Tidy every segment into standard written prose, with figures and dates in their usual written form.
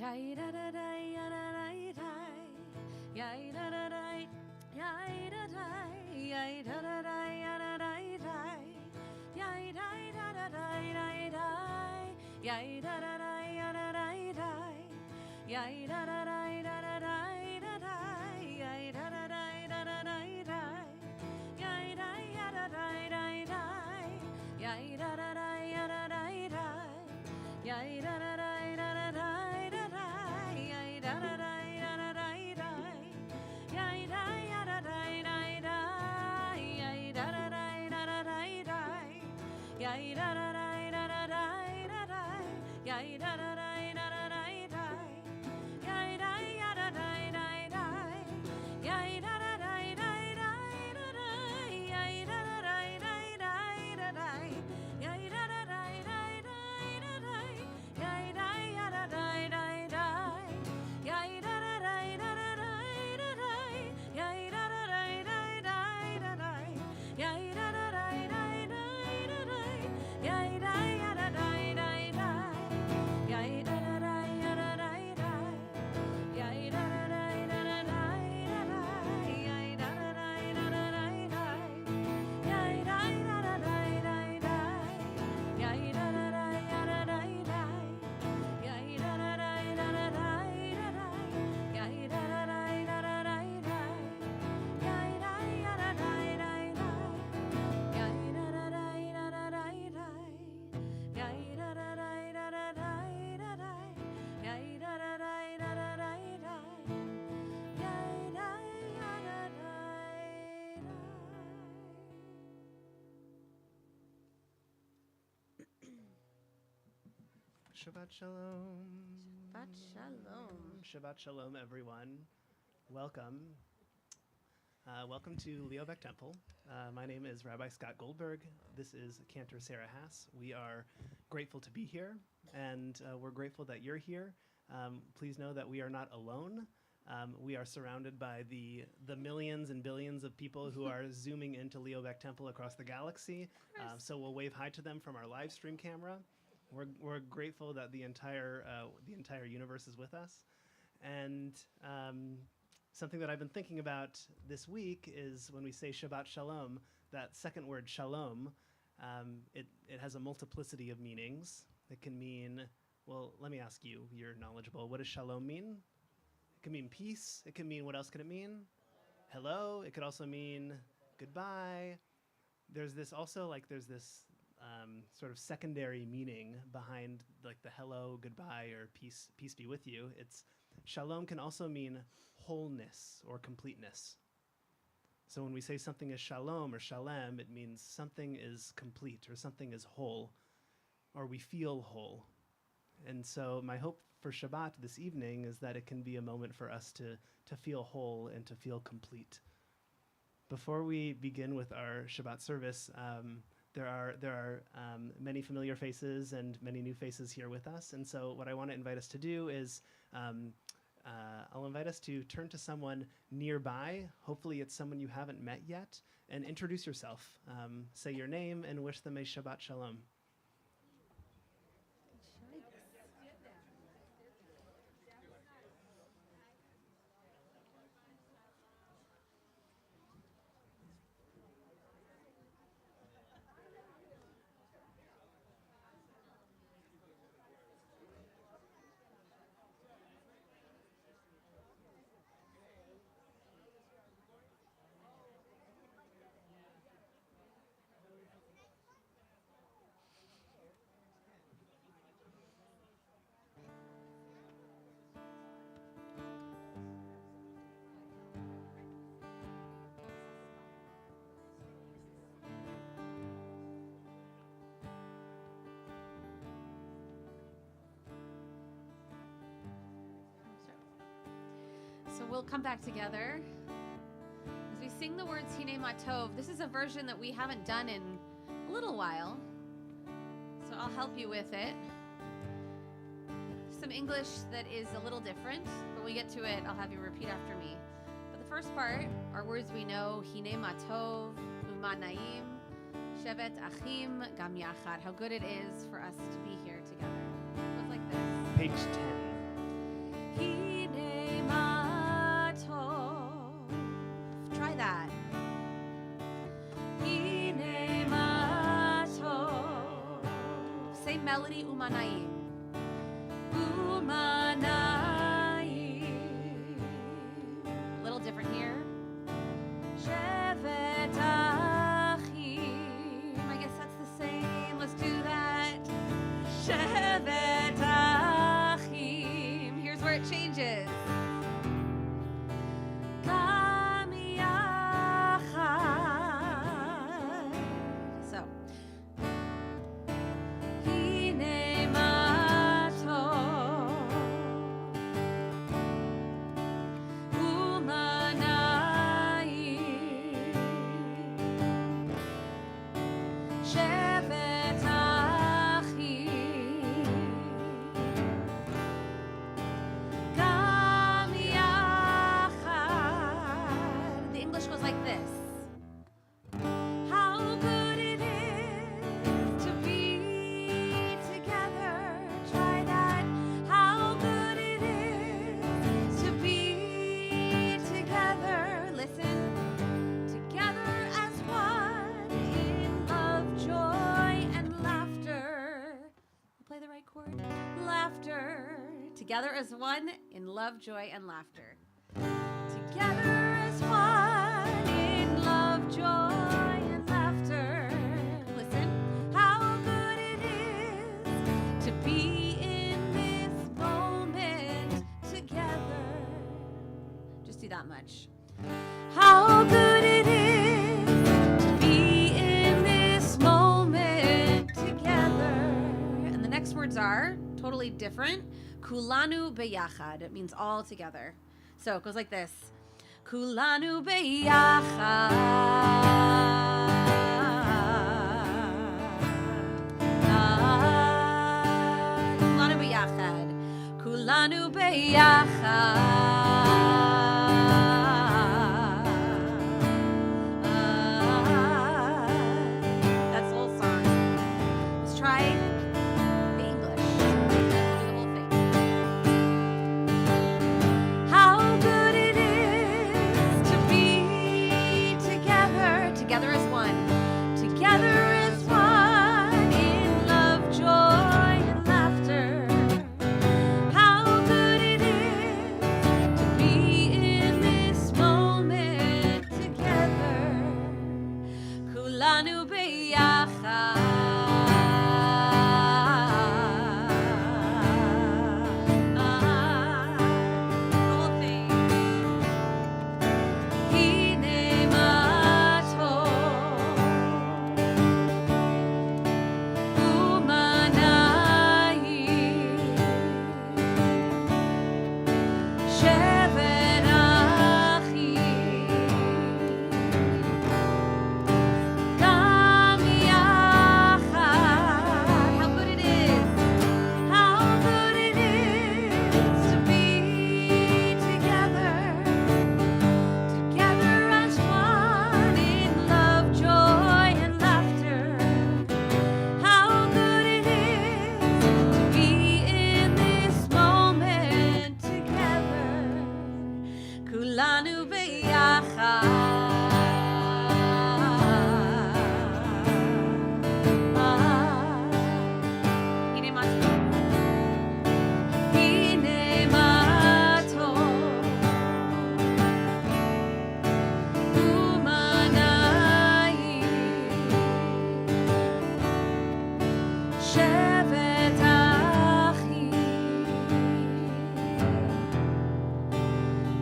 Yai da da da ya da da da. Yai da da da. Yai da da. Yai da da da ya da da da. Yai da da da da da. Yai da da da ya da da da. Yai da da da da da da. Yai da da da da da da. Yai da ya da da da da. Yai da da da ya da da da. Yai da da da da da da. Yai da da da da da da. Yai da ya da da da da. Yai da da da da da da. Yai da da da da da da. Yai da da da da da da. Yai da ya da da da da. Yai da da da da da. Yai da da da da da. Yai da da da da da. Yai da ya da da da da. Yai da da da da da. Yai da da da da da. Yai da da da da da. Yai da ya da da da da. Yai da da da da da. Yai da da da da da. Yai da da da da da. Yai da da da da da. Yai da da da da da. Yai da da da da da. Yai da da da da da. Yai da ya da da da da. Yai da da da da da. Yai da da da da da. Yai da da da da da. Yai da ya da da da. Shabbat Shalom. Shabbat Shalom. Shabbat Shalom, everyone. Welcome. Welcome to Leobeck Temple. My name is Rabbi Scott Goldberg. This is Cantor Sarah Hass. We are grateful to be here, and we're grateful that you're here. Please know that we are not alone. We are surrounded by the millions and billions of people who are zooming into Leobeck Temple across the galaxy. So we'll wave hi to them from our live stream camera. We're grateful that the entire universe is with us. And something that I've been thinking about this week is when we say Shabbat Shalom, that second word Shalom, it has a multiplicity of meanings. It can mean, well, let me ask you, you're knowledgeable. What does Shalom mean? It can mean peace. It can mean, what else can it mean? Hello. It could also mean goodbye. There's this sort of secondary meaning behind like the hello, goodbye, or peace be with you. It's Shalom can also mean wholeness or completeness. So when we say something is shalom or shalem, it means something is complete or something is whole, or we feel whole. And so my hope for Shabbat this evening is that it can be a moment for us to feel whole and to feel complete. Before we begin with our Shabbat service, there are many familiar faces and many new faces here with us. And so what I want to invite us to do is I'll invite us to turn to someone nearby. Hopefully it's someone you haven't met yet, and introduce yourself. Say your name and wish them a Shabbat Shalom. So we'll come back together as we sing the words Hine Matov. This is a version that we haven't done in a little while, so I'll help you with it. Some English that is a little different, but when we get to it, I'll have you repeat after me. But the first part are words we know: Hine Matov, Uma Naim, Shevet Achim, Gam Yachad. How good it is for us to be here together. It goes like this. Page 10. Hine ma tov. Try that. Hine ma tov. Same melody, umanayim. Umanayim. A little different here. Shevet achim. I guess that's the same. Let's do that. Shevet achim. Here's where it changes. Kam yachad. So. Hine ma tov. Umanayim. Shevet achim. Kam yachad. The English goes like this. How good it is to be together. Try that. How good it is to be together. Listen. Together as one in love, joy, and laughter. Play the right chord. Laughter. Together as one in love, joy, and laughter. Together as one in love, joy, and laughter. Listen. How good it is to be in this moment together. Just do that much. How good it is to be in this moment together. And the next words are totally different. Kulanu beyachad. It means all together. So it goes like this. Kulanu beyachad. Kulanu beyachad. Kulanu beyachad. That's the whole song. Let's try the English. Do the whole thing. How good it is to be together. Together as one. Together as one in love, joy, and laughter. How good it is to be in this moment together. Kulanu beyachad. The whole thing. Hine ma tov. Umanayim. Shevet achim. Kam yachad. How good it is. How good it is to be together. Together as one in love, joy, and laughter. How good it is to be in this moment together. Kulanu beyachad. Hine ma tov. Hine ma tov. Umanayim. Shevet achim.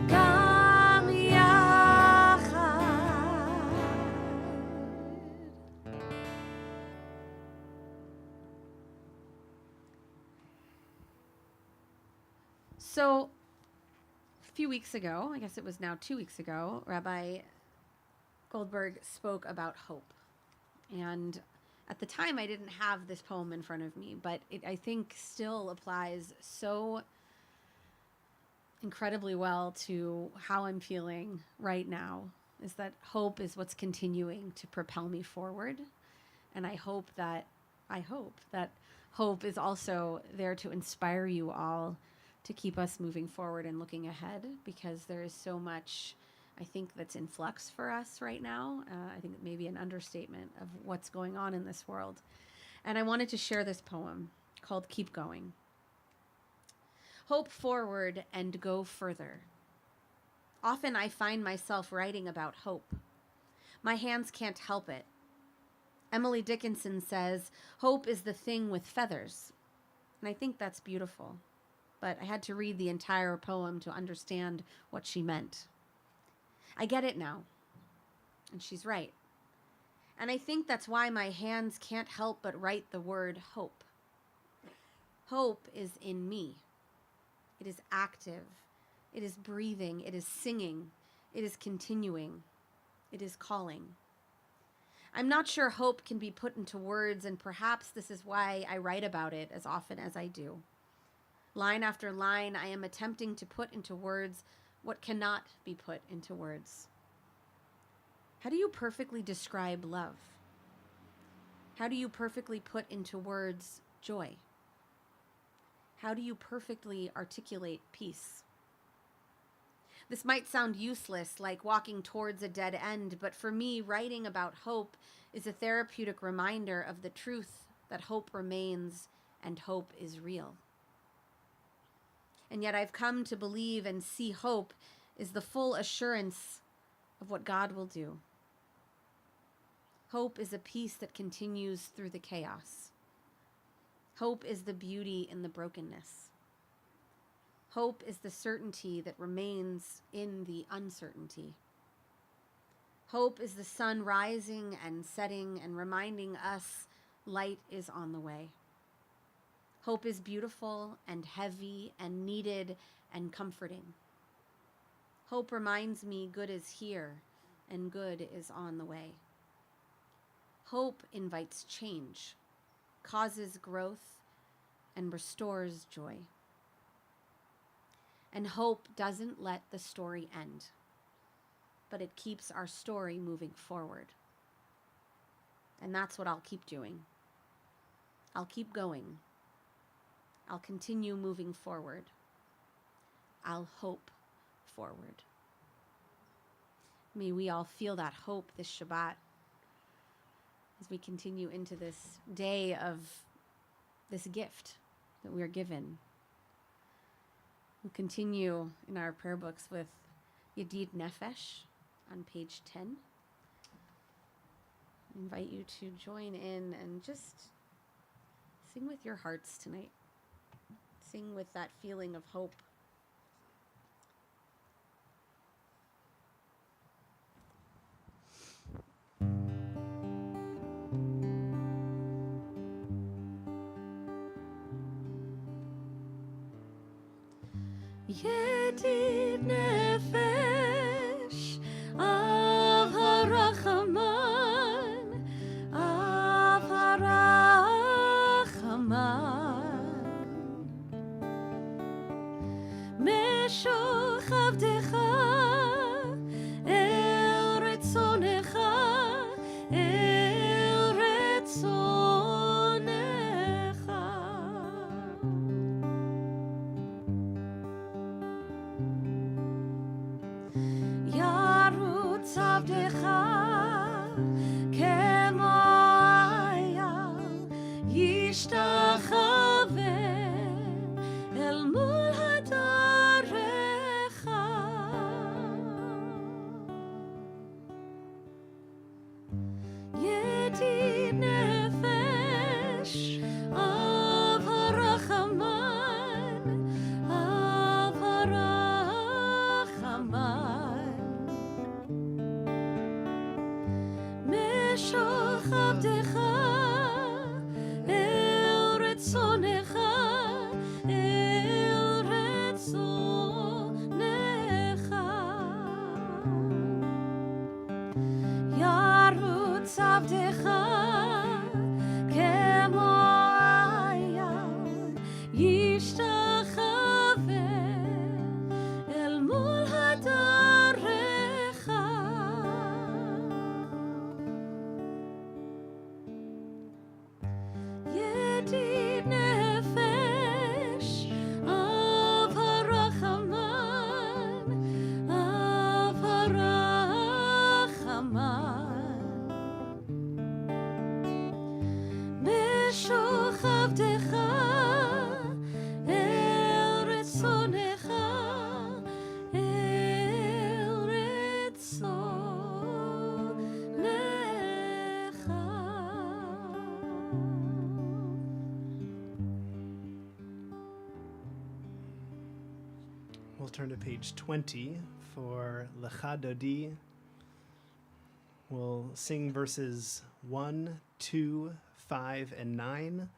Kam yachad. So, a few weeks ago, I guess it was now 2 weeks ago, Rabbi Goldberg spoke about hope. And at the time, I didn't have this poem in front of me, but it, I think, still applies so incredibly well to how I'm feeling right now, is that hope is what's continuing to propel me forward. And I hope that hope is also there to inspire you all to keep us moving forward and looking ahead, because there is so much, I think, that's in flux for us right now. I think it may be an understatement of what's going on in this world. And I wanted to share this poem called Keep Going. Hope forward and go further. Often I find myself writing about hope. My hands can't help it. Emily Dickinson says, hope is the thing with feathers. And I think that's beautiful. But I had to read the entire poem to understand what she meant. I get it now. And she's right. And I think that's why my hands can't help but write the word hope. Hope is in me. It is active. It is breathing. It is singing. It is continuing. It is calling. I'm not sure hope can be put into words, and perhaps this is why I write about it as often as I do. Line after line, I am attempting to put into words what cannot be put into words. How do you perfectly describe love? How do you perfectly put into words joy? How do you perfectly articulate peace? This might sound useless, like walking towards a dead end, but for me, writing about hope is a therapeutic reminder of the truth that hope remains and hope is real. And yet I've come to believe and see hope is the full assurance of what God will do. Hope is a peace that continues through the chaos. Hope is the beauty in the brokenness. Hope is the certainty that remains in the uncertainty. Hope is the sun rising and setting and reminding us light is on the way. Hope is beautiful and heavy and needed and comforting. Hope reminds me good is here and good is on the way. Hope invites change, causes growth, and restores joy. And hope doesn't let the story end, but it keeps our story moving forward. And that's what I'll keep doing. I'll keep going. I'll continue moving forward. I'll hope forward. May we all feel that hope this Shabbat as we continue into this day of this gift that we are given. We'll continue in our prayer books with Yedid Nefesh on page 10. I invite you to join in and just sing with your hearts tonight. Sing with that feeling of hope. Yedid nefesh av harachaman, av harachaman, meshoch avdecha el retzonecha, el retzonecha. Yarutz avdecha kemo ayal yishtachave el mul hadarecha. Yedid nefesh av harachaman, av harachaman, meshoch avdecha el retzonecha, el retzonecha. Yarutz avdecha kemo ayal yishtachave el mul hadarecha. Yedid nefesh av לשוך עבדך אל רצונך אל רצונך. We'll turn to page 20 for Lecha Dodi. We'll sing verses 1, 2, 5, and 9.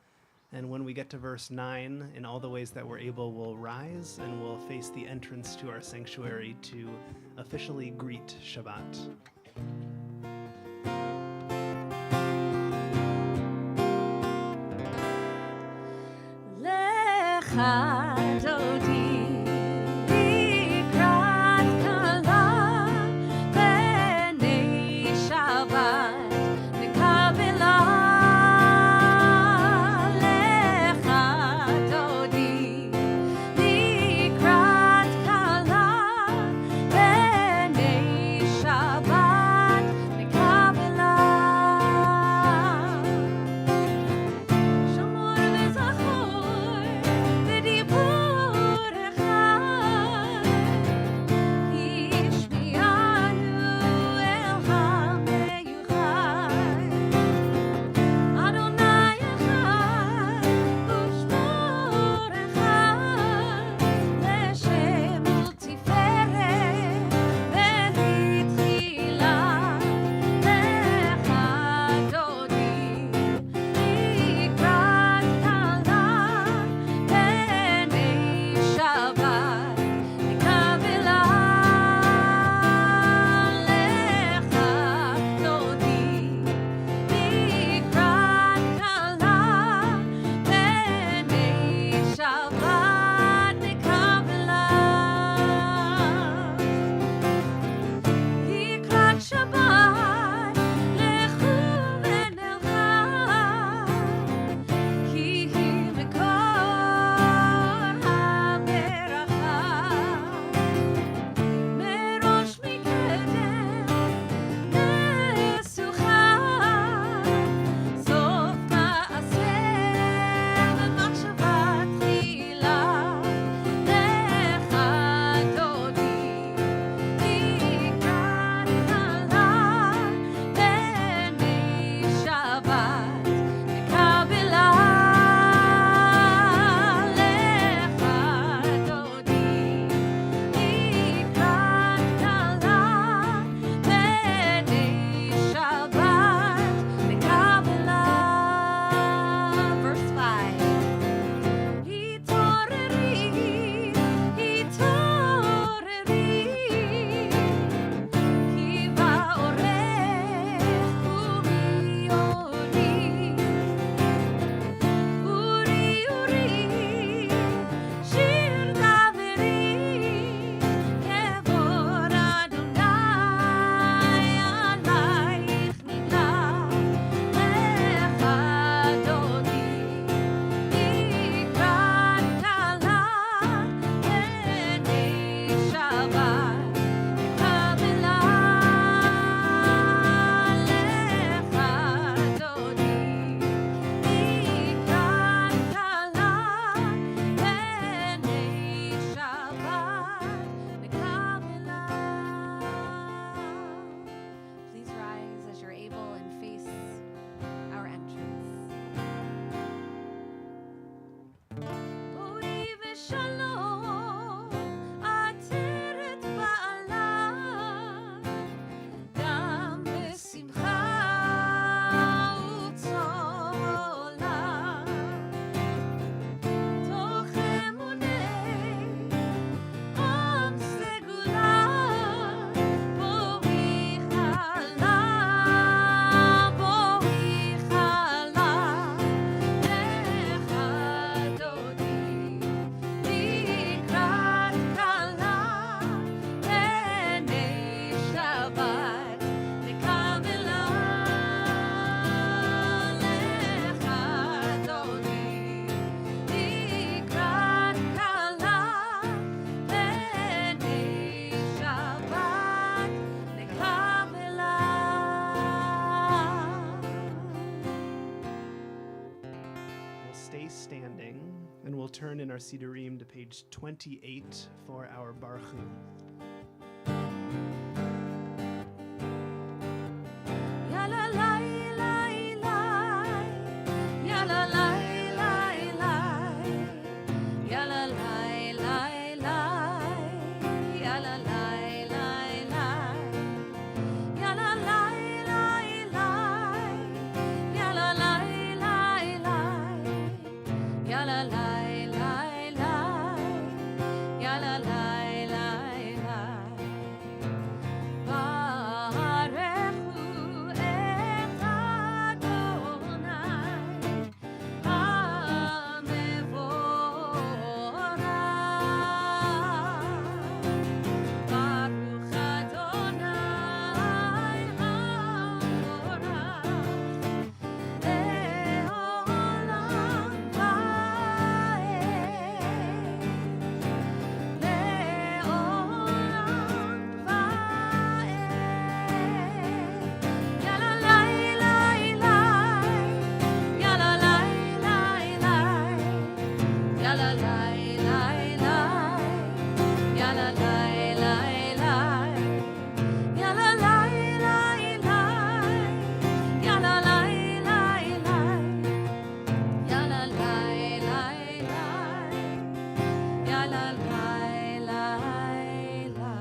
And when we get to verse 9, in all the ways that we're able, we'll rise and we'll face the entrance to our sanctuary to officially greet Shabbat. Lecha Dodi לקראת כלה בני שבת נקבלה. lecha דודי לקראת כלה בני שבת נקבלה. שמור וזכור בדיבור turn in our Sidurim to page 28 for our Baruch Hu. Ya la la la la, ya la la la la, ya la la la la, ya la la la la, ya la la la la, ya la la la la, ya la la la la, ya la la la la. Barechu et Adonai HaMevorach. Baruch Adonai HaMevorach le'olam va'ed. Le'olam va'ed. Ya la la la la, ya la la la la, ya la la la la, ya la la la la, ya la la la la, ya la la la la, ya la la la la, ya la la la la.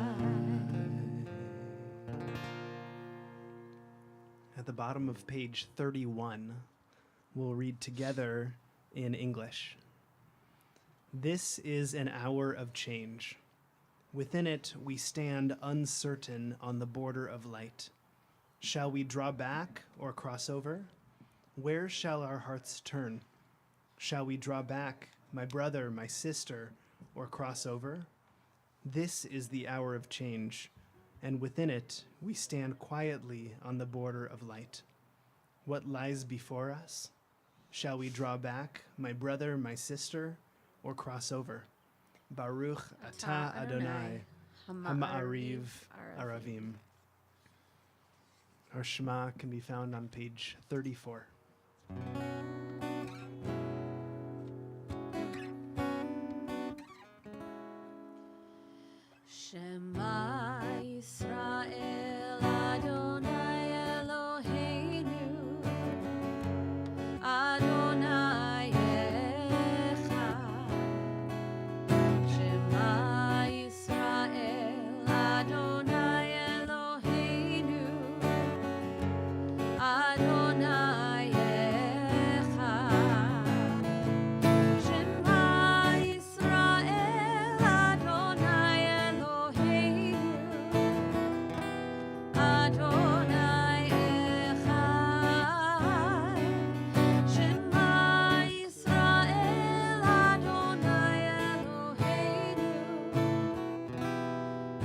At the bottom of page 31, we'll read together in English. This is an hour of change. Within it, we stand uncertain on the border of light. Shall we draw back or cross over? Where shall our hearts turn? Shall we draw back, my brother, my sister, or cross over? This is the hour of change, and within it, we stand quietly on the border of light. What lies before us? Shall we draw back, my brother, my sister, or cross over? Baruch atah Adonai, Hama'ariv Aravim. Our Shema can be found on page 34. Shema Yisrael Adonai Eloheinu Adonai Echad. Shema Yisrael Adonai Eloheinu Adonai Echad. Shema Yisrael Adonai Eloheinu Adonai Echad. Shema Yisrael Adonai Eloheinu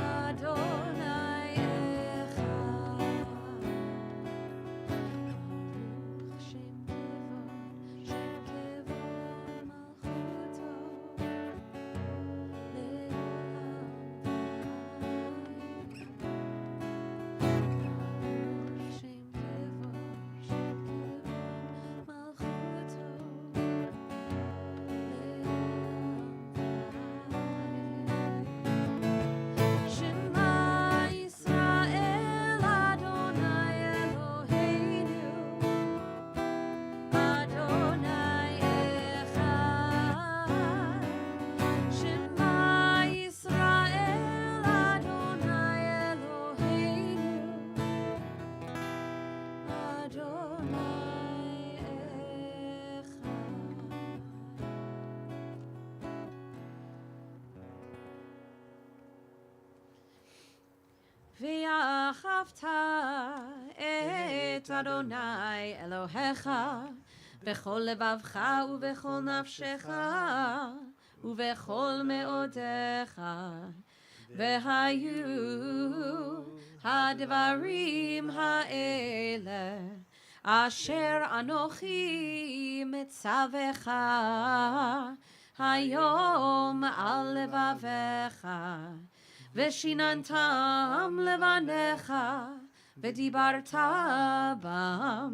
Adonai Echad. Shem Kevo Malchuto le'olam. Shem Kevo Malchuto le'olam. Shema Yisrael Adonai Eloheinu Adonai Echad. Shema Yisrael Adonai Eloheinu Adonai Echad. V'yachavta et Adonai Elohecha b'chol levavcha u'b'chol nafshecha u'b'chol me'odecha v'hayu hadvarim ha'ele asher anochi mitzavecha hayom al levavecha ושיננתם לבניך, ודיברת בם,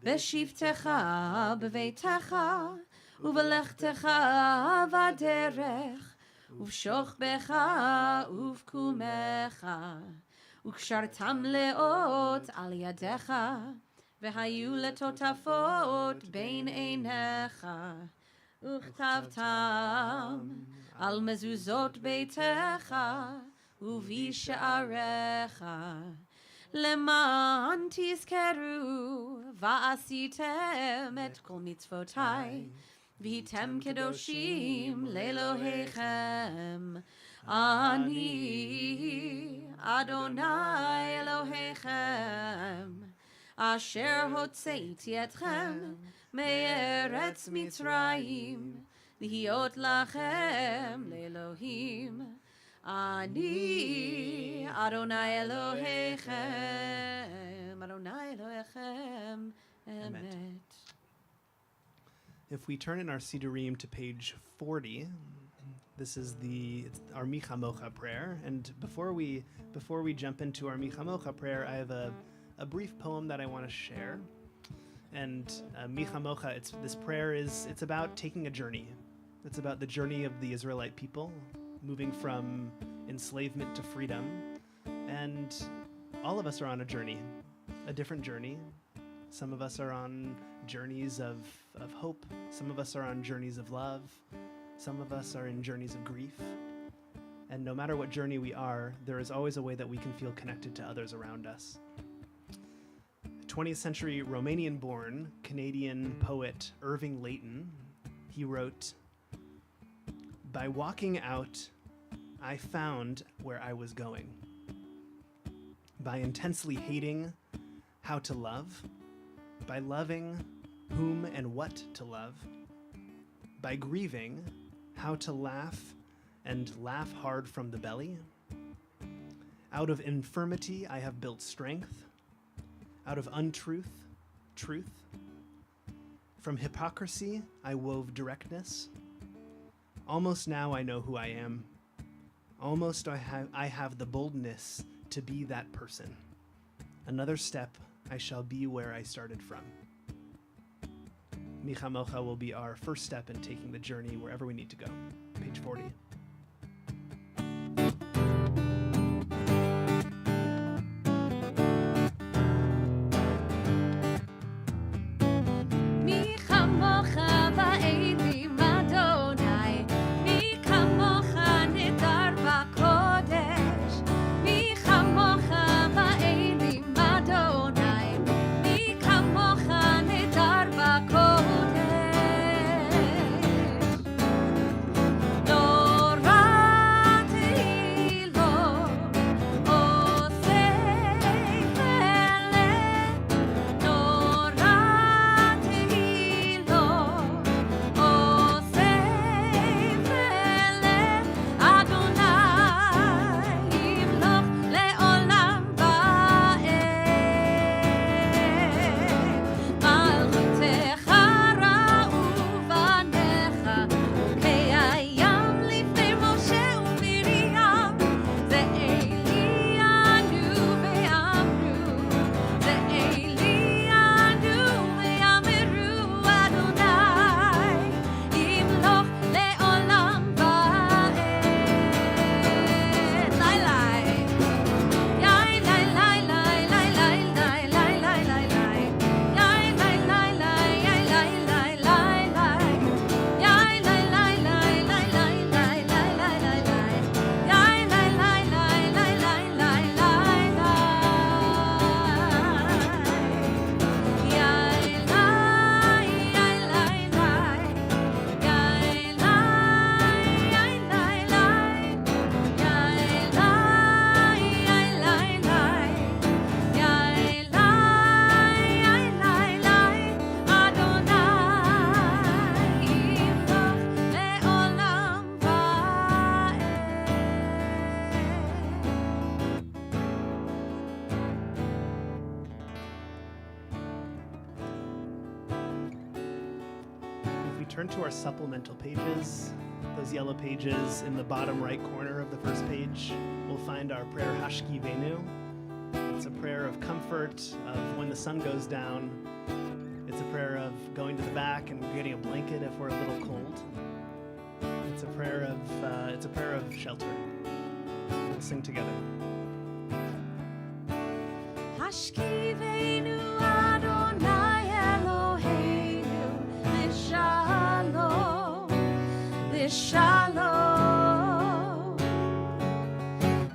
בשבתך בביתך, ובלכתך בדרך, ובשוכבך ובקומך, וקשרתם לאות על ידיך, והיו לטוטפות בין עיניך, וכתבתם על מזוזות ביתך ובשעריך, למען תזכרו ועשיתם את כל מצוותיי, והייתם קדושים לאלוהיכם. אני אדוני אלוהיכם, אשר הוצאתי אתכם מארץ מצרים, להיות לכם לאלוהים. אני אדוני אלוהיכם, אדוני אלוהיכם אמת. If we turn in our Sidurim to page 40, this is our Micha Mocha prayer. And before we jump into our Micha Mocha prayer, I have a brief poem that I want to share. And Micha Mocha, this prayer it's about taking a journey. It's about the journey of the Israelite people, moving from enslavement to freedom. And all of us are on a journey, a different journey. Some of us are on journeys of hope. Some of us are on journeys of love. Some of us are in journeys of grief. And no matter what journey we are, there is always a way that we can feel connected to others around us. 20th century Romanian-born Canadian poet Irving Layton, he wrote, "By walking out, I found where I was going. By intensely hating how to love, by loving whom and what to love, by grieving how to laugh and laugh hard from the belly. Out of infirmity I have built strength, out of untruth, truth. From hypocrisy I wove directness. Almost now I know who I am. Almost I have the boldness to be that person. Another step, I shall be where I started from." Micha Mocha will be our first step in taking the journey wherever we need to go. Page 40. Turn to our supplemental pages, those yellow pages in the bottom right corner of the first page. We'll find our prayer Hashkivenu. It's a prayer of comfort, of when the sun goes down. It's a prayer of going to the back and getting a blanket if we're a little cold. It's a prayer of shelter. We'll sing together. Hashkivenu Adonai Eloheinu Lishalom, Lishalom,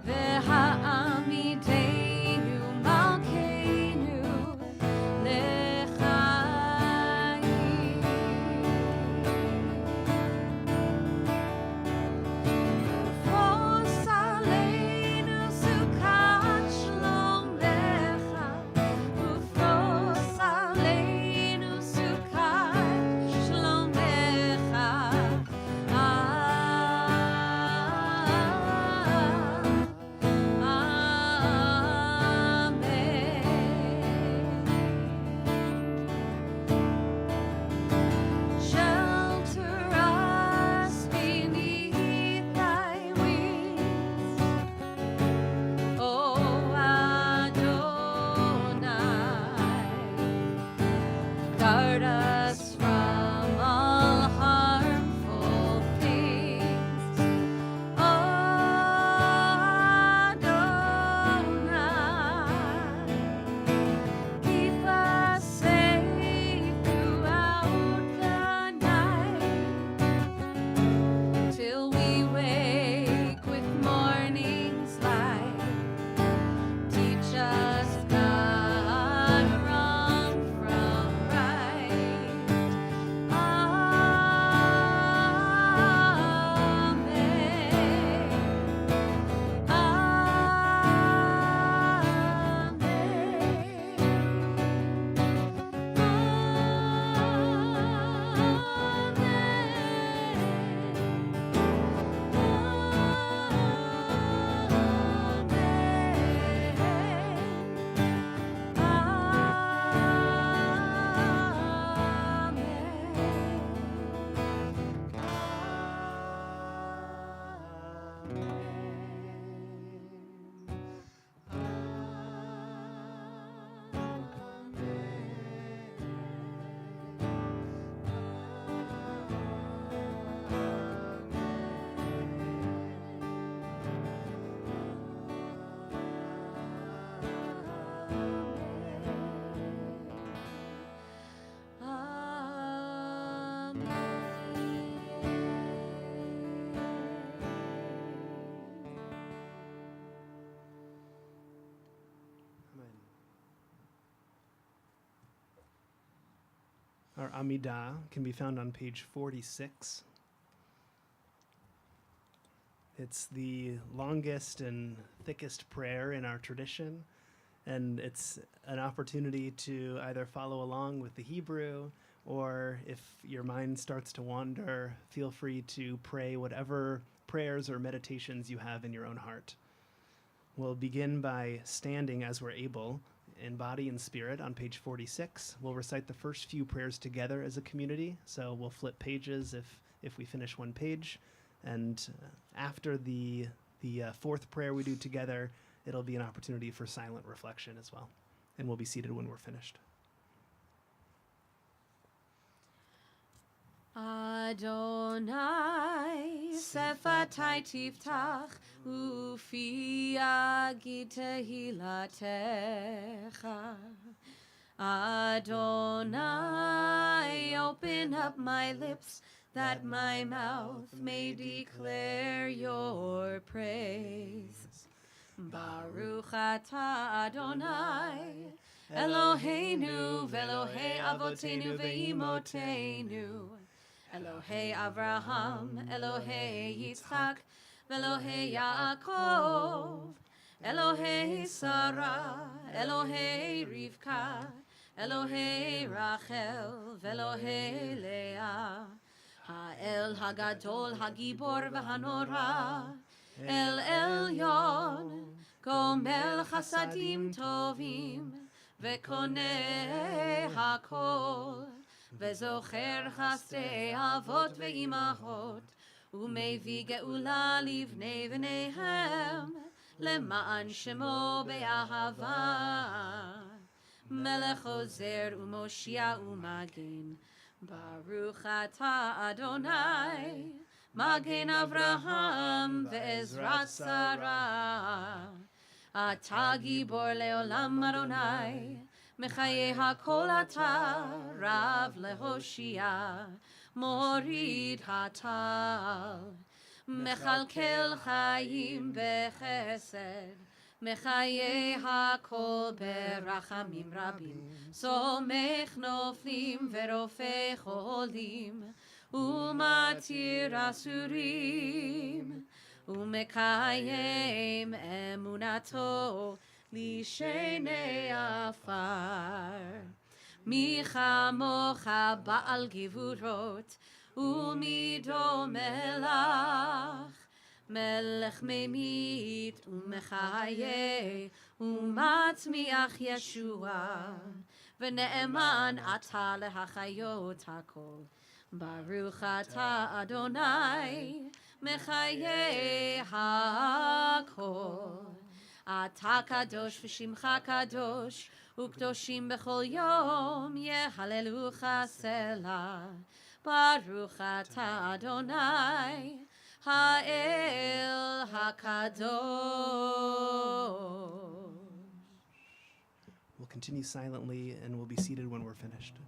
V'ha'amideinu Malkeinu L'chaim. Ufos aleinu Sukkot Shalom Lecha, Ufos aleinu Sukkot Shalom Lecha. Shelter us beneath thy wings, O Adonai. Guard us from all harmful things, O Adonai. Keep us safe throughout the night, till we wake with morning's light. Teach us, God, wrong from right. Our Amidah can be found on page 46. It's the longest and thickest prayer in our tradition, and it's an opportunity to either follow along with the Hebrew, or if your mind starts to wander, feel free to pray whatever prayers or meditations you have in your own heart. We'll begin by standing as we're able, in body and spirit, on page 46. We'll recite the first few prayers together as a community, so we'll flip pages if we finish one page. And after the fourth prayer we do together, it'll be an opportunity for silent reflection as well. And we'll be seated when we're finished. Adonai, Sefatai Tiftach, Ufi Yagid Tehilatecha. Adonai, open up my lips, that my mouth may declare your praise. Baruch atah Adonai, Eloheinu v'Elohei avotenu ve'imotenu. Elohei Avraham, Elohei Yitzchak, Elohei Yaakov, Elohei Sarah, Elohei Rivka, Elohei Rachel, Elohei Leah, Ha'el Hagadol Hagibor v'Hanora, El Elyon, Gomel Chasadim Tovim, V'Koneh Hakol. וזוכר חסדי אבות ואימהות, ומביא גאולה לבני בניהם, למען שמו באהבה. melech ozer umoshia umagin. Baruch atah Adonai, Magen Avraham ve'ezrat Sarah. Atah gibor leolam Adonai, Mechaye hakol atah, Rav lehoshia, Morid hatal. Mechalkel chayim bechesed, Mechaye hakol berachamim rabim. Somech noflim verofech olim, Umatir asurim, Umekayem emunato, Lishenei afar. Micha mocha ba'al givurot, Umido melach, Melech memit umechaye, Umatzmiach Yeshua, V'ne'eman ata lehachayot hakol. Baruch atah Adonai, Mechaye hakol. Ata kadosh v'shimcha kadosh, Ukdoshim b'chol yom, Yehalelucha selah. Baruch atah Adonai, Ha'el HaKadosh. We'll continue silently and we'll be seated when we're finished.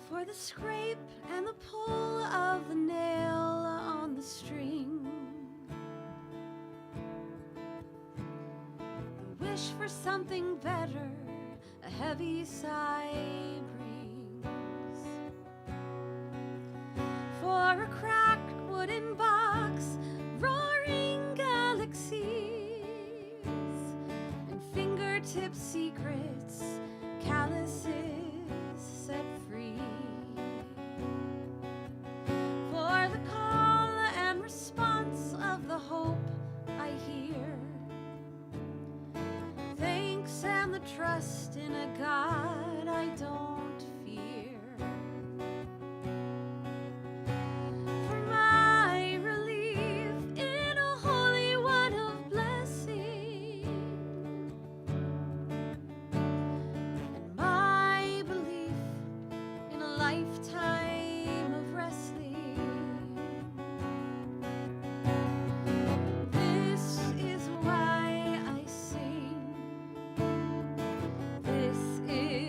For the scrape and the pull of the nail on the string, the wish for something better a heavy sigh brings. For a cracked wooden box, roaring galaxies, and fingertip secrets, calluses set free. For the call and response of the hope I hear, thanks and the trust in a God I don't fear. For my relief in a holy one of blessing, and my belief in a lifetime of wrestling. This is why I sing. This is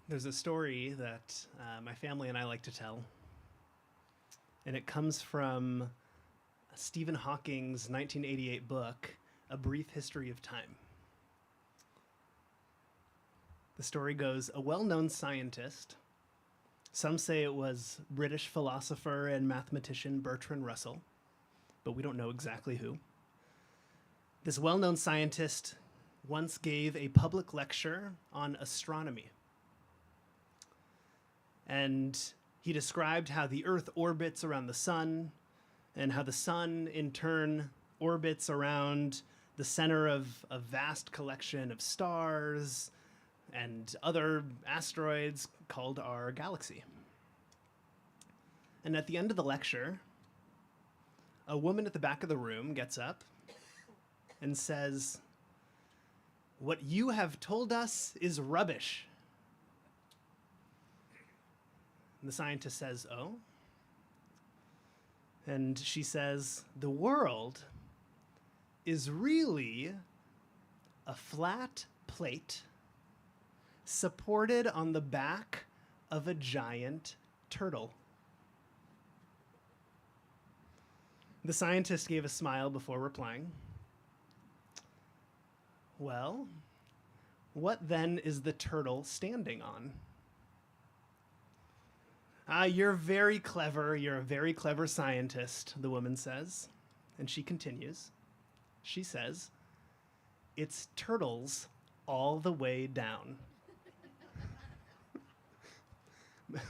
There's a story that my family and I like to tell, and it comes from Stephen Hawking's 1988 book, A Brief History of Time. The story goes, a well-known scientist, some say it was British philosopher and mathematician Bertrand Russell, but we don't know exactly who. This well-known scientist once gave a public lecture on astronomy. And he described how the Earth orbits around the sun, and how the sun, in turn, orbits around the center of a vast collection of stars and other asteroids called our galaxy. And at the end of the lecture, a woman at the back of the room gets up and says, "What you have told us is rubbish." And the scientist says, "Oh?" And she says, "The world is really a flat plate supported on the back of a giant turtle." The scientist gave a smile before replying. "Well, what then is the turtle standing on?" You're very clever. You're a very clever scientist," the woman says. And she continues. She says, "It's turtles all the way down."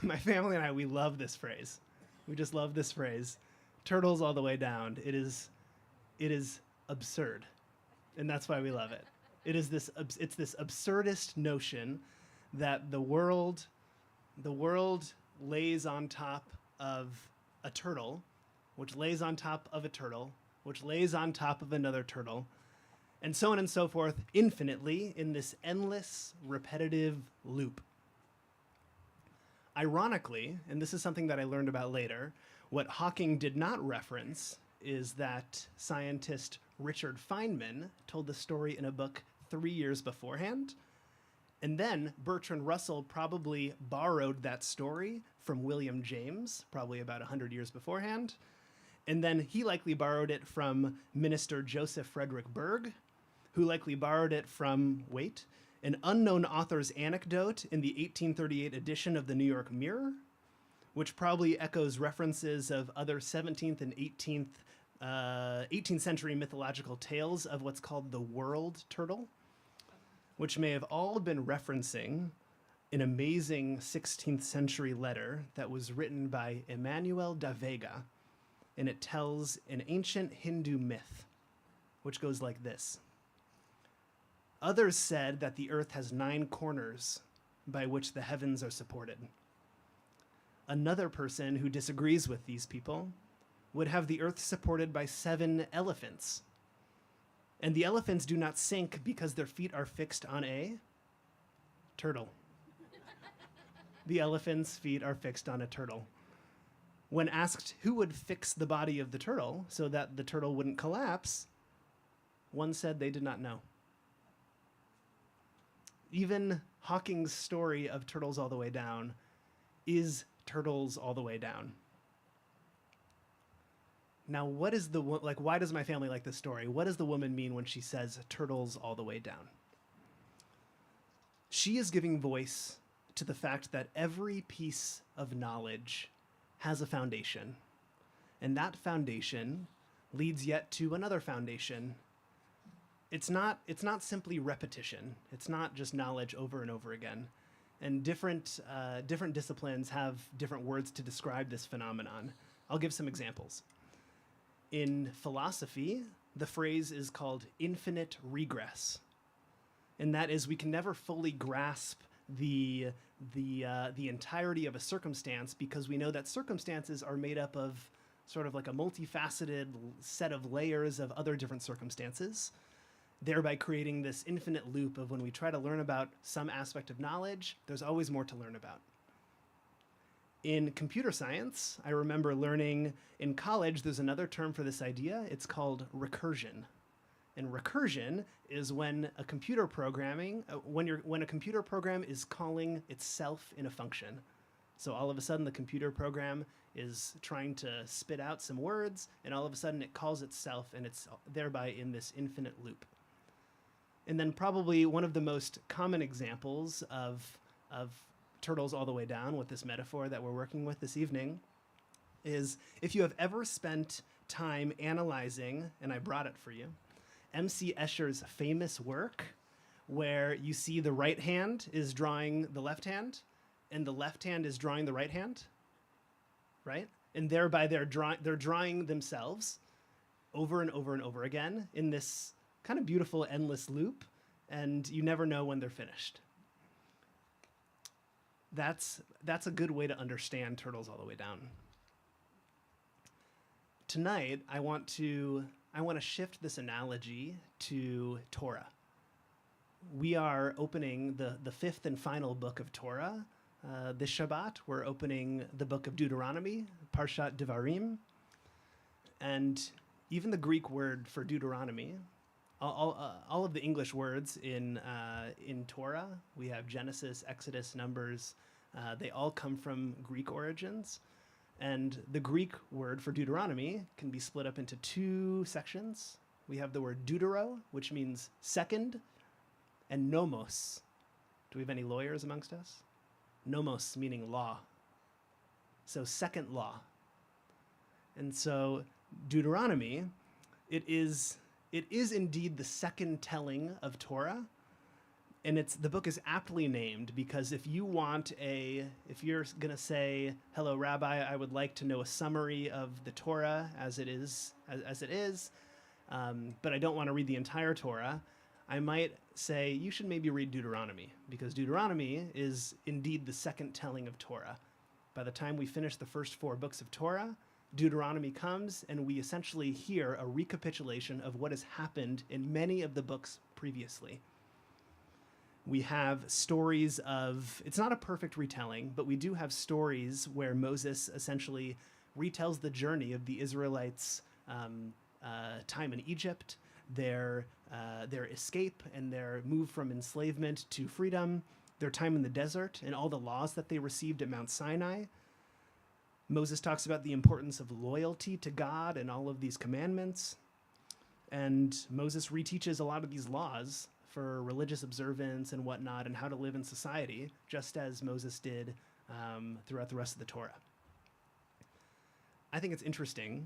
My family and I, we love this phrase. We just love this phrase. Turtles all the way down. It is absurd. And that's why we love it. It's this absurdist notion that the world lays on top of a turtle, which lays on top of a turtle, which lays on top of another turtle, and so on and so forth, infinitely in this endless, repetitive loop. Ironically, and this is something that I learned about later, what Hawking did not reference is that scientist Richard Feynman told the story in a book 3 years beforehand. And then Bertrand Russell probably borrowed that story from William James, probably about 100 years beforehand. And then he likely borrowed it from Minister Joseph Frederick Berg, who likely borrowed it from, an unknown author's anecdote in the 1838 edition of the New York Mirror, which probably echoes references of other 17th and 18th century mythological tales of what's called the world turtle, which may have all been referencing an amazing 16th century letter that was written by Emmanuel da Vega, and it tells an ancient Hindu myth, which goes like this. Others said that the earth has 9 corners by which the heavens are supported. Another person who disagrees with these people would have the earth supported by 7 elephants. And the elephants do not sink because their feet are fixed on a turtle. The elephant's feet are fixed on a turtle. When asked who would fix the body of the turtle so that the turtle wouldn't collapse, one said they did not know. Even Hawking's story of turtles all the way down is turtles all the way down. Now, why does my family like this story? What does the woman mean when she says turtles all the way down? She is giving voice to the fact that every piece of knowledge has a foundation, and that foundation leads yet to another foundation. It's not simply repetition. It's not just knowledge over and over again. And different disciplines have different words to describe this phenomenon. I'll give some examples. In philosophy, the phrase is called infinite regress. And that is, we can never fully grasp the entirety of a circumstance because we know that circumstances are made up of sort of like a multifaceted set of layers of other different circumstances, thereby creating this infinite loop of when we try to learn about some aspect of knowledge, there's always more to learn about. In computer science, I remember learning in college, there's another term for this idea. It's called recursion. And recursion is when a computer when a computer program is calling itself in a function. So all of a sudden the computer program is trying to spit out some words, and all of a sudden it calls itself, and it's thereby in this infinite loop. And then probably one of the most common examples of turtles all the way down with this metaphor that we're working with this evening is if you have ever spent time analyzing, and I brought it for you, M.C. Escher's famous work where you see the right hand is drawing the left hand and the left hand is drawing the right hand, right? And thereby they're drawing themselves over and over and over again in this kind of beautiful endless loop, and you never know when they're finished. That's a good way to understand turtles all the way down. Tonight, I want to shift this analogy to Torah. We are opening the fifth and final book of Torah. This Shabbat, we're opening the book of Deuteronomy, Parshat Devarim. And even the Greek word for Deuteronomy, all of the English words in Torah, we have Genesis, Exodus, Numbers, they all come from Greek origins. And the Greek word for Deuteronomy can be split up into two sections. We have the word deutero, which means second, and nomos. Do we have any lawyers amongst us? Nomos meaning law. So second law. And so Deuteronomy, it is indeed the second telling of Torah. And the book is aptly named because if you're going to say, hello, Rabbi, I would like to know a summary of the Torah as it is, but I don't want to read the entire Torah, I might say you should maybe read Deuteronomy, because Deuteronomy is indeed the second telling of Torah. By the time we finish the first 4 books of Torah, Deuteronomy comes, and we essentially hear a recapitulation of what has happened in many of the books previously. We have stories of, it's not a perfect retelling, but we do have stories where Moses essentially retells the journey of the Israelites' time in Egypt, their escape and their move from enslavement to freedom, their time in the desert, and all the laws that they received at Mount Sinai. Moses talks about the importance of loyalty to God and all of these commandments. And Moses reteaches a lot of these laws for religious observance and whatnot, and how to live in society, just as Moses did throughout the rest of the Torah. I think it's interesting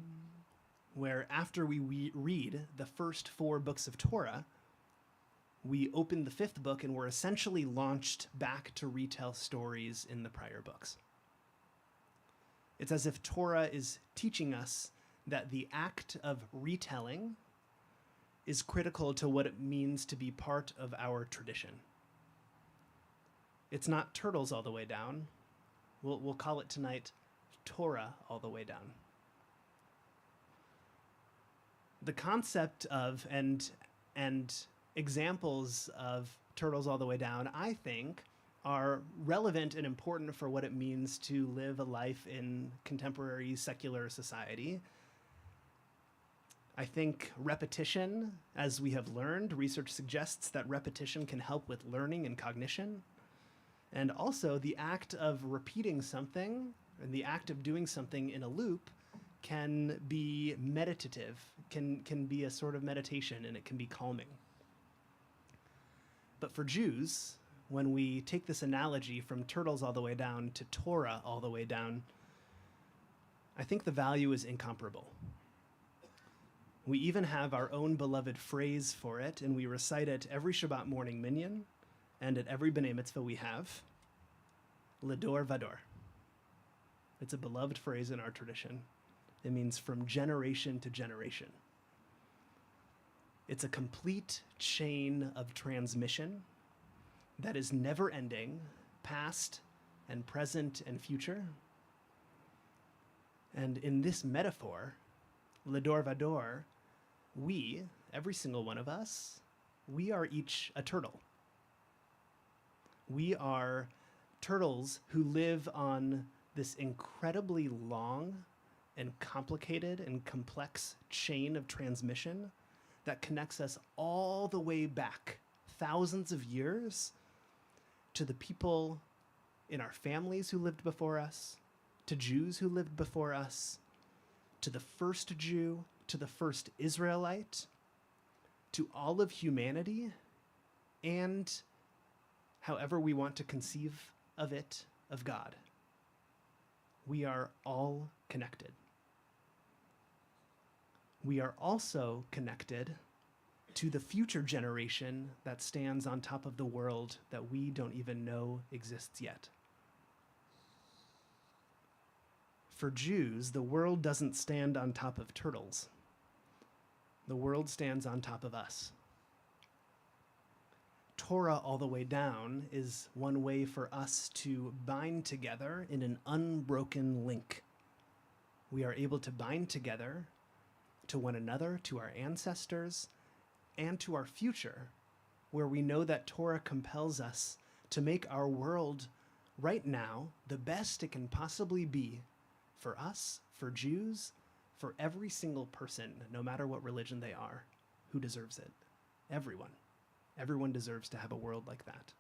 where after we read the first 4 books of Torah, we open the 5th book and we're essentially launched back to retell stories in the prior books. It's as if Torah is teaching us that the act of retelling is critical to what it means to be part of our tradition. It's not turtles all the way down. We'll call it tonight Torah all the way down. The concept of and examples of turtles all the way down, I think, are relevant and important for what it means to live a life in contemporary secular society. I think repetition, as we have learned, research suggests that repetition can help with learning and cognition. And also the act of repeating something and the act of doing something in a loop can be meditative, can be a sort of meditation, and it can be calming. But for Jews, when we take this analogy from turtles all the way down to Torah all the way down, I think the value is incomparable. We even have our own beloved phrase for it, and we recite it every Shabbat morning minyan, and at every B'nai Mitzvah we have, Ledor Vador. It's a beloved phrase in our tradition. It means from generation to generation. It's a complete chain of transmission that is never ending, past and present and future. And in this metaphor, Ledor Vador, we, every single one of us, we are each a turtle. We are turtles who live on this incredibly long and complicated and complex chain of transmission that connects us all the way back thousands of years to the people in our families who lived before us, to Jews who lived before us, to the first Jew, to the first Israelite, to all of humanity, and however we want to conceive of it, of God. We are all connected. We are also connected to the future generation that stands on top of the world that we don't even know exists yet. For Jews, the world doesn't stand on top of turtles. The world stands on top of us. Torah all the way down is one way for us to bind together in an unbroken link. We are able to bind together to one another, to our ancestors, and to our future, where we know that Torah compels us to make our world right now the best it can possibly be for us, for Jews, for every single person, no matter what religion they are, who deserves it. Everyone. Everyone deserves to have a world like that.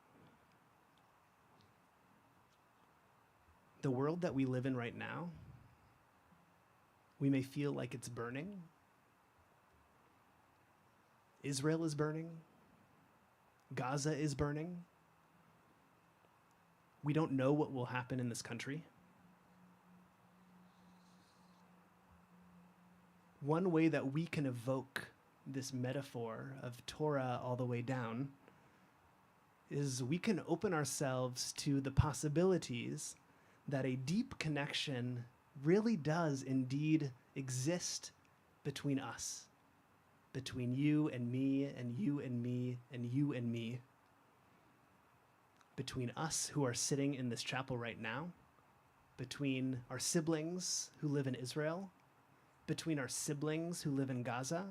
The world that we live in right now, we may feel like it's burning. Israel is burning. Gaza is burning. We don't know what will happen in this country. One way that we can evoke this metaphor of Torah all the way down is we can open ourselves to the possibilities that a deep connection really does indeed exist between us, between you and me and you and me and you and me, between us who are sitting in this chapel right now, between our siblings who live in Israel, between our siblings who live in Gaza,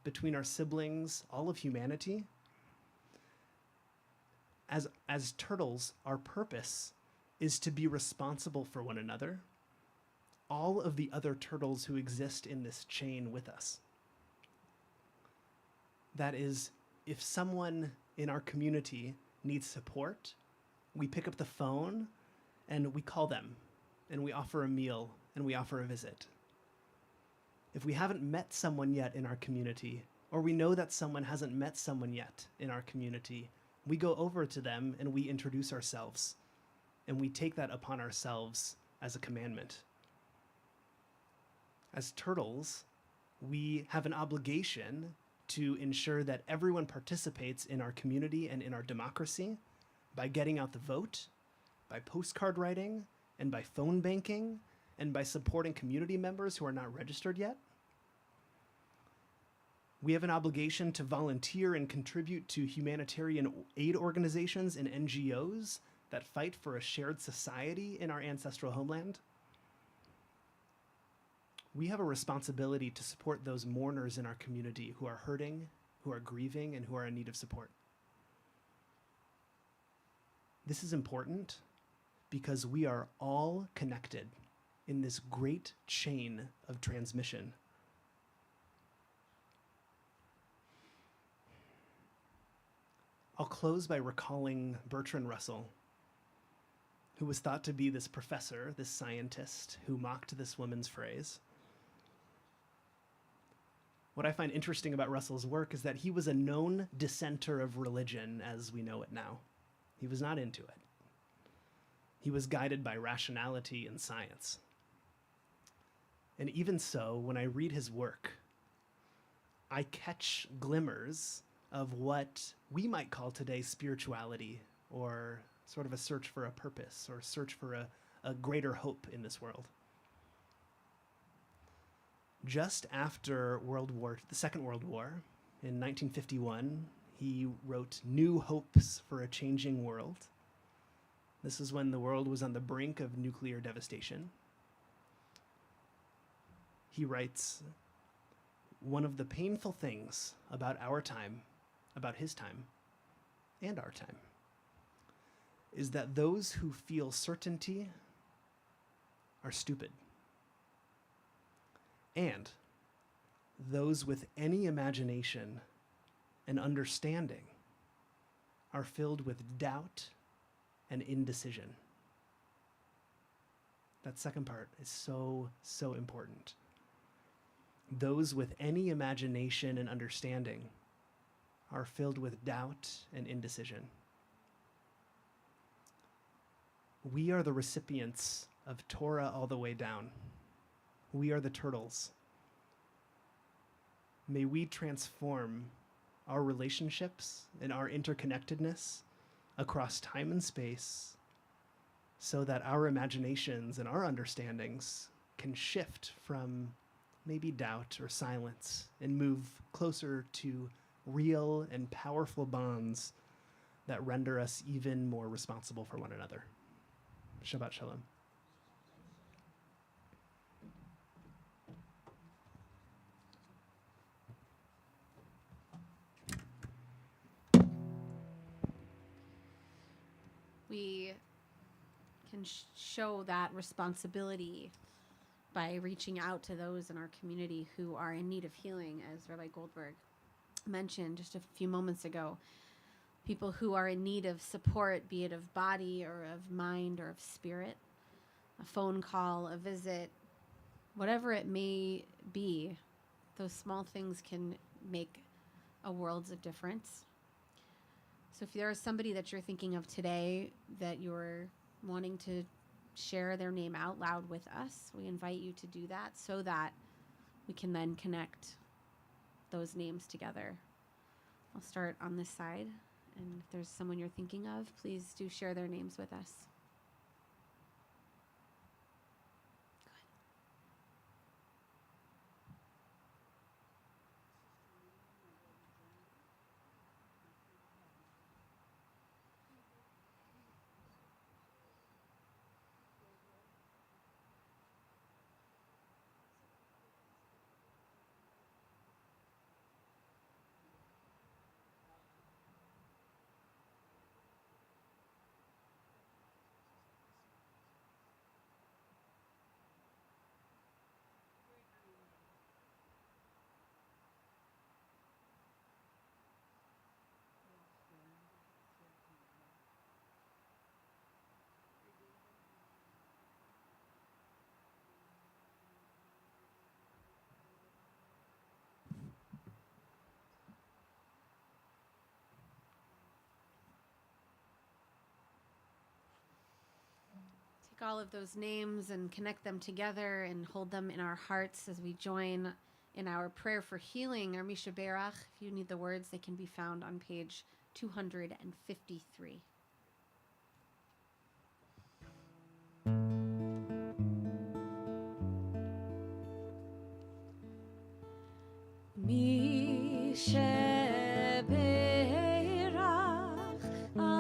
between our siblings, all of humanity. As turtles, our purpose is to be responsible for one another, all of the other turtles who exist in this chain with us. That is, if someone in our community needs support, we pick up the phone and we call them and we offer a meal and we offer a visit. If we haven't met someone yet in our community, or we know that someone hasn't met someone yet in our community, we go over to them and we introduce ourselves, and we take that upon ourselves as a commandment. As turtles, we have an obligation to ensure that everyone participates in our community and in our democracy by getting out the vote, by postcard writing, and by phone banking, and by supporting community members who are not registered yet. We have an obligation to volunteer and contribute to humanitarian aid organizations and NGOs that fight for a shared society in our ancestral homeland. We have a responsibility to support those mourners in our community who are hurting, who are grieving, and who are in need of support. This is important because we are all connected in this great chain of transmission. I'll close by recalling Bertrand Russell, who was thought to be this professor, this scientist, who mocked this woman's phrase. What I find interesting about Russell's work is that he was a known dissenter of religion as we know it now. He was not into it. He was guided by rationality and science. And even so, when I read his work, I catch glimmers of what we might call today spirituality, or sort of a search for a purpose, or search for a greater hope in this world. Just after the Second World War, in 1951, he wrote New Hopes for a Changing World. This is when the world was on the brink of nuclear devastation. He writes, "One of the painful things about our time, about his time, and our time, is that those who feel certainty are stupid. And Those with any imagination and understanding are filled with doubt and indecision. That second part is so, so important. Those with any imagination and understanding are filled with doubt and indecision. We are the recipients of Torah all the way down. We are the turtles. May we transform our relationships and our interconnectedness across time and space so that our imaginations and our understandings can shift from maybe doubt or silence and move closer to real and powerful bonds that render us even more responsible for one another. Shabbat Shalom. We can show that responsibility by reaching out to those in our community who are in need of healing, as Rabbi Goldberg mentioned just a few moments ago. People who are in need of support, be it of body or of mind or of spirit, a phone call, a visit, whatever it may be, those small things can make a world of difference. So if there is somebody that you're thinking of today that you're wanting to share their name out loud with us, we invite you to do that so that we can then connect those names together. I'll start on this side, and if there's someone you're thinking of, please do share their names with us. All of those names and connect them together and hold them in our hearts as we join in our prayer for healing, our Misha Berach. If you need the words, they can be found on page 253. Misha Berach Avotenu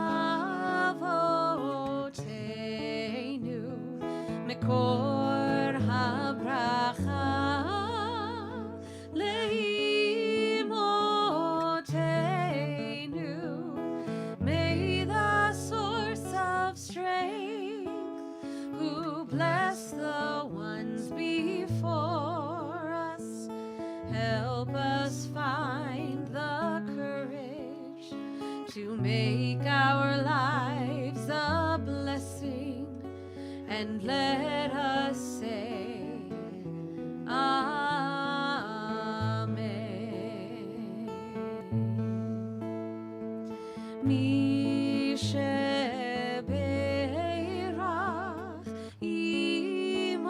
Mekor habracha leimotenu. May the source of strength, who bless the ones before us, help us find the courage to make our lives a blessing, and let us say Amen. Mishe Berach imotenu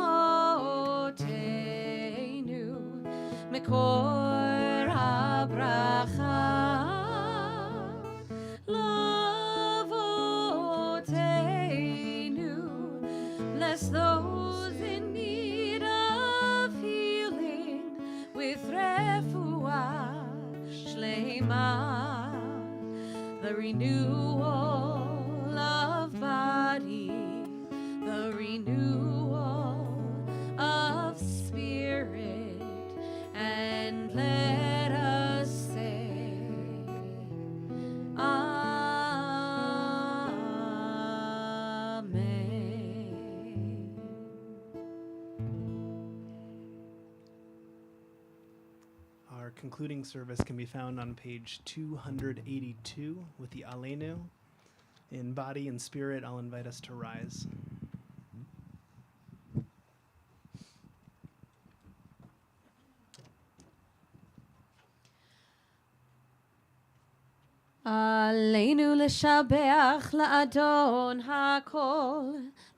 Mekor habracha lavotenu. Bless those in need of healing with refuah shlema, the renewal of body, the renewal of spirit, and let us say Amen. concluding service can be found on page 282 with the Aleinu. In body and spirit, I'll invite us to rise. עלינו לשבח לאדון הכל,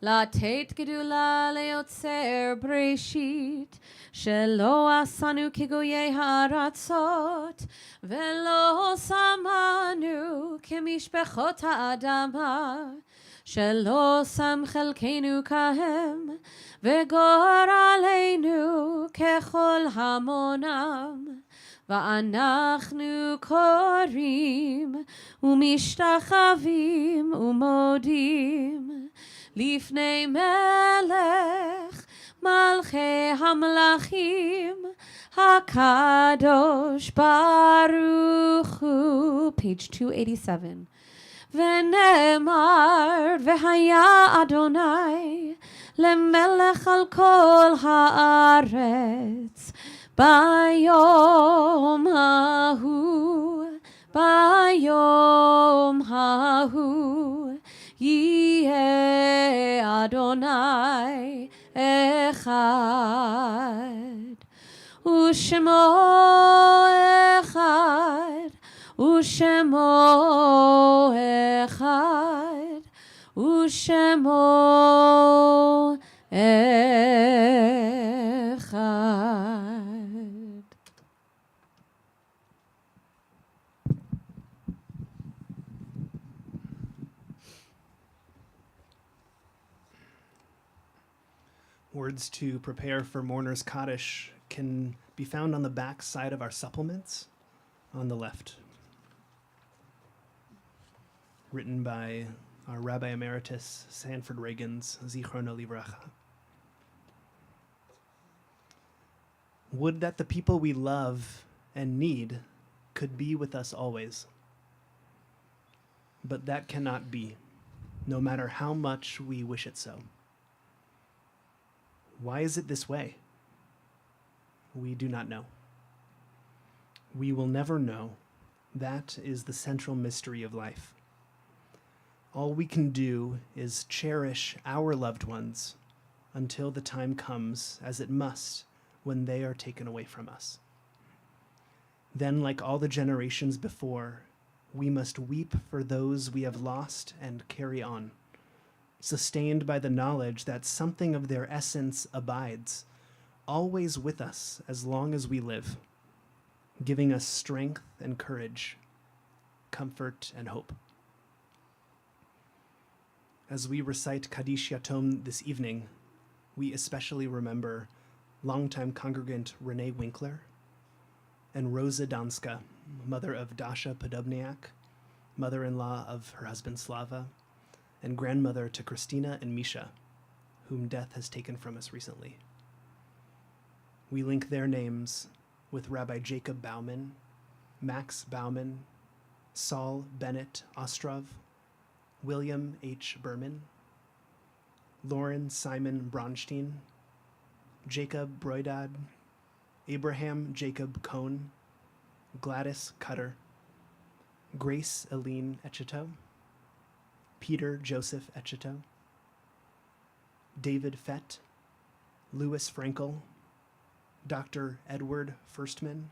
לתת גדולה ליוצר בראשית, שלא עשנו כגויי הארצות, ולא שמנו כמשפחות האדמה, שלא שם חלקנו כהם, וגורלנו ככל המונם. ואנחנו קוראים ומשתחווים ומודים לפני מלך מלכי המלכים הקדוש ברוך הוא. page 287. ונאמר והיה אדוני למלך על כל הארץ ביום ההוא יהיה אדוני אחד, ושמו אחד, ושמו אחד, ושמו אחד. Words to prepare for Mourner's Kaddish can be found on the back side of our supplements on the left. Written by our Rabbi Emeritus Sanford Reagan's Zichrono Livracha. Would that the people we love and need could be with us always. But that cannot be, no matter how much we wish it so. Why is it this way? We do not know. We will never know. That is the central mystery of life. All we can do is cherish our loved ones until the time comes, as it must, when they are taken away from us. Then, like all the generations before, we must weep for those we have lost and carry on, sustained by the knowledge that something of their essence abides, always with us as long as we live, giving us strength and courage, comfort and hope. As we recite Kaddish Yatom this evening, we especially remember longtime congregant Renee Winkler and Rosa Danska, mother of Dasha Podobniak, mother-in-law of her husband Slava, and grandmother to Christina and Misha, whom death has taken from us recently. We link their names with Rabbi Jacob Bauman, Max Bauman, Saul Bennett Ostrov, William H. Berman, Lauren Simon Bronstein, Jacob Broidad, Abraham Jacob Cohn, Gladys Cutter, Grace Aline Echeto, Peter Joseph Echeto, David Fett, Louis Frankel, Dr. Edward Firstman,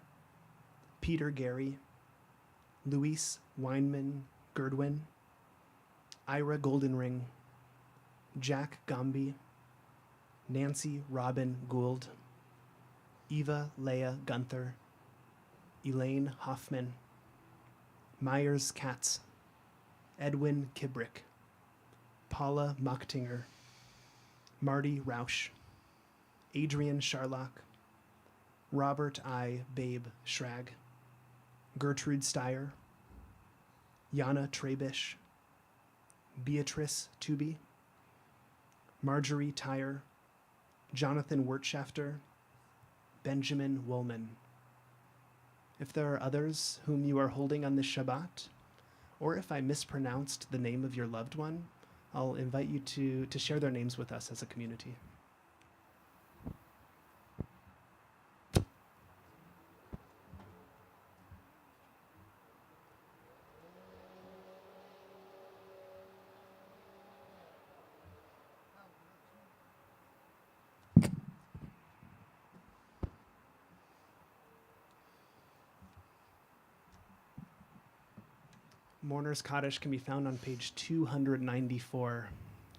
Peter Gary, Luis Weinman Girdwin, Ira Goldenring, Jack Gombe, Nancy Robin Gould, Eva Leah Gunther, Elaine Hoffman, Myers Katz, Edwin Kibrick, Paula Mochtinger, Marty Rausch, Adrian Sharlock, Robert I. Babe Schrag, Gertrude Steyer, Jana Trebisch, Beatrice Tooby, Marjorie Tyre, Jonathan Wirtschafter, Benjamin Woolman. If there are others whom you are holding on this Shabbat, or if I mispronounced the name of your loved one, I'll invite you to share their names with us as a community. Mourner's Kaddish can be found on page 294,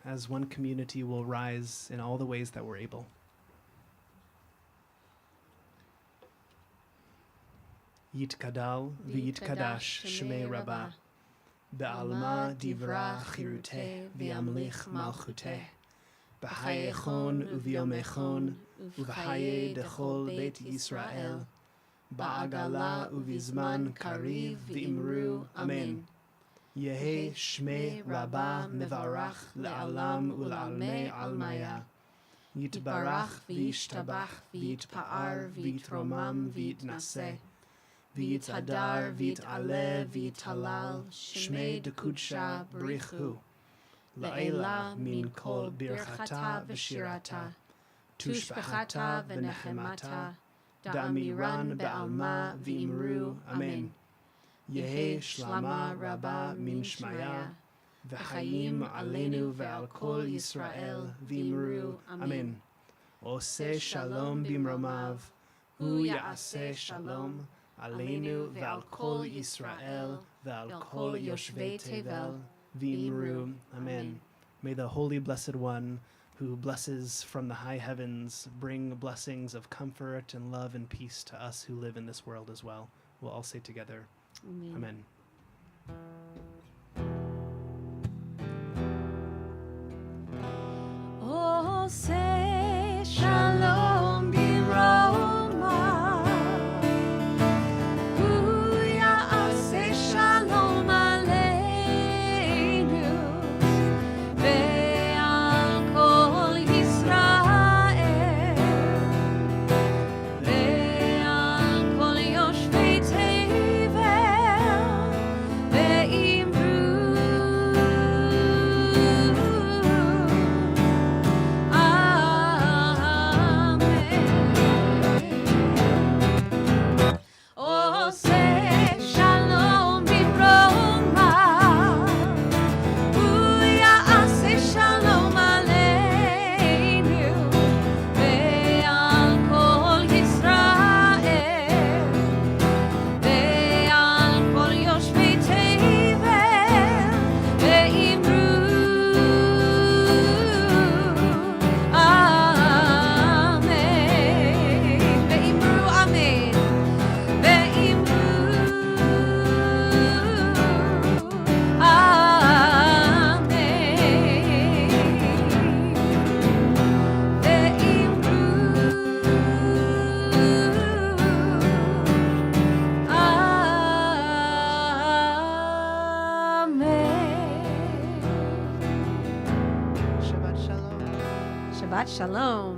as one community will rise in all the ways that we're able. Yitkadal v'yitkadash shmei Rabbah, be'alma divra chiruteh v'yamlich malchuteh, b'chayechon uv'yomechon uv'chaye dechol beit Yisrael, ba'agala uv'izman kariv v'imru amen. Yehe shmei Rabbah mevarach le'alam ul'almei almaya, yitbarach v'yishtabach v'yitpa'ar v'yitromam v'yitnaseh, v'yitzadar v'yit'aleh v'yithalal shmei dekudsha brichu, la'ela min kol birchata v'shirata, tushbechata v'nechemata, da'amiran be'alma v'imru amen. Yehe shlama Rabbah min shmaya, v'chayim aleinu ve'al kol Yisrael v'imru amen. Oseh shalom bimromav, hu ya'aseh shalom aleinu ve'al kol Yisrael ve'al kol yoshvei tevel v'imru amen. May the Holy Blessed One, who blesses from the high heavens, bring blessings of comfort and love and peace to us who live in this world as well. We'll all say together, Amen. Oh, say shalom biroma. Huya say shalom aleinu ve'al kol Yisrael ve'al kol yoshvei tevel ve'imru. Oh, say shalom bimroma. Huya say shalom aleinu ve'al kol Yisrael ve'al kol yoshvei tevel ve'imru. Amen. Ve'imru amen. Shabbat shalom. Shabbat shalom.